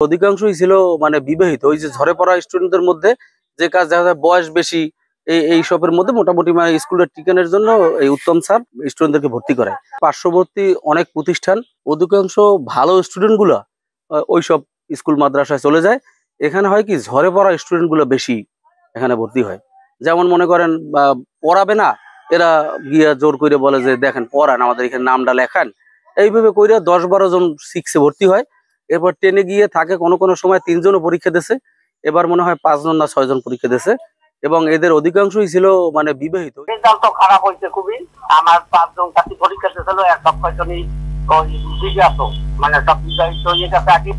অধিকাংশই ছিল মানে বিবাহিত। ওই যে ঝরে পড়া স্টুডেন্টদের মধ্যে যে কাজ দেখা যায় বয়স বেশি, এইসবের মধ্যে মোটামুটি মানে স্কুলের টিকানোর জন্য এই উত্তম স্যার স্টুডেন্টদেরকে ভর্তি করায়। পার্শ্ববর্তী অনেক প্রতিষ্ঠান অধিকাংশ ভালো স্টুডেন্ট গুলা ওইসব স্কুল মাদ্রাসায় চলে যায়। এখানে হয় কি ঝরে পড়া স্টুডেন্ট গুলো বেশি এখানে ভর্তি হয়। যেমন মনে করেন পড়াবে না, এরা গিয়া জোর করে বলে যে দেখেন পড়ান, আমাদের এখানে নামটা লেখান। এইভাবে কইরা 10-12 জন 6-এ ভর্তি হয়। এরপর 10-এ গিয়ে থাকে, কোনো কোনো সময় 3 জনও পরীক্ষা দিয়েছে। এবার মনে হয় 5 জন না 6 জন পরীক্ষা দিয়েছে, এবং এদের অধিকাংশই ছিল মানে বিবাহিত। রেজাল্ট তো খারাপ হয়েছে খুবই। আমার 5 জন ছাত্রী পরীক্ষা দিয়েছিল, এক সপ্তাহজনই বিগত মানে সব বিবাহিত হয়ে গেছে আগে,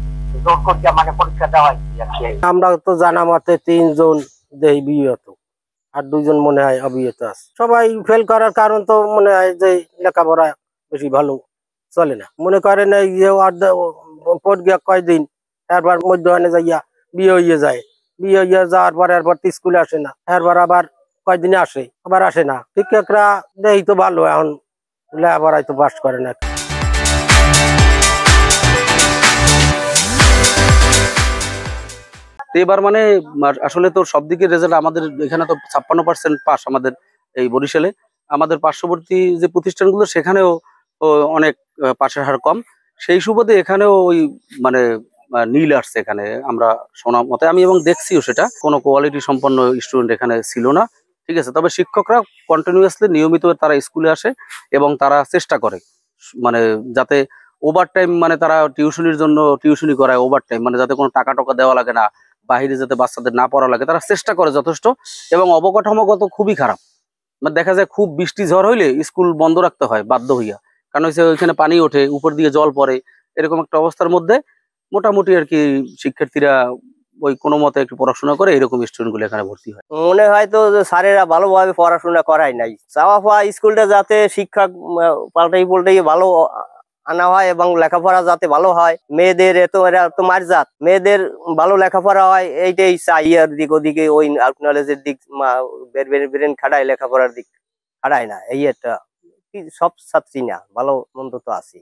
জোর করে মানে পরীক্ষা দেওয়া হয়েছে। আমরা তো জানা মতে 3 জন দেই বিবাহিত, আর 2 জন মনে হয় অবিবাহিত আছে। সবাই ফেল করার কারণ তো মনে হয় যে লেখাপড়া বেশি ভালো চলে না। মনে করেন এই যে পড় গিয়া কয়দিন, এরপর মধ্যখানে যাইয়া বিয়ে হইয়া যায়। বিয়ে হইয়া যাওয়ার পর এরপর স্কুলে আসে না, এরপর আবার কয়দিনে আসে, আবার আসে না। শিক্ষকরা দেই তো ভালো, এখন লেখাপড়ায় তো পাস করে না। এবার মানে আসলে তো সব দিকের রেজাল্ট আমাদের এখানে তো 56% পাস আমাদের এই বরিশালে। আমাদের পার্শ্ববর্তী যে প্রতিষ্ঠানগুলো সেখানেও অনেক পাশের হার কম। সেই সুবাদে এখানেও ওই মানে নীল আসছে এখানে, আমরা শোনা মতে আমি এবং দেখছিও সেটা, কোনো কোয়ালিটি সম্পন্ন স্টুডেন্ট এখানে ছিল না। ঠিক আছে, তবে শিক্ষকরা কন্টিনিউয়াসলি নিয়মিত তারা স্কুলে আসে এবং তারা চেষ্টা করে মানে যাতে ওভার টাইম, মানে তারা টিউশনির জন্য টিউশনি করায় ওভার টাইম, মানে যাতে কোনো টাকা টাকা দেওয়া লাগে না, বাহিরে যাতে বাচ্চাদের না পড়া লাগে, তারা চেষ্টা করে যথেষ্ট। এবং অবকাঠামোগত খুবই খারাপ, মানে দেখা যায় খুব বৃষ্টি ঝড় হইলে স্কুল বন্ধ রাখতে হয় বাধ্য হইয়া, কারণ হচ্ছে ওইখানে পানি ওঠে, উপর দিয়ে জল পড়ে। এরকম একটা অবস্থার মধ্যে মোটামুটি আর কি শিক্ষার্থীরা ওই কোনো মতে একটু পড়াশোনা করে এরকম স্টুডেন্ট গুলো এখানে ভর্তি হয়। মনে হয় তো স্যারেরা ভালোভাবে পড়াশোনা করাই নাই। চাওয়া পাওয়া স্কুলটা যাতে শিক্ষক পাল্টাই ভালো আনা হয় এবং লেখাপড়া যাতে ভালো হয়, মেয়েদের এরা তো মারজাত, মেয়েদের ভালো লেখাপড়া হয় এইটাই চাই। আর দিক ওদিকে ওই নলেজের দিক ব্রেন খাটায়, লেখাপড়ার দিক খাটায় না, এই একটা। সব ছাত্রী না, ভালো মন্দ তো আছে।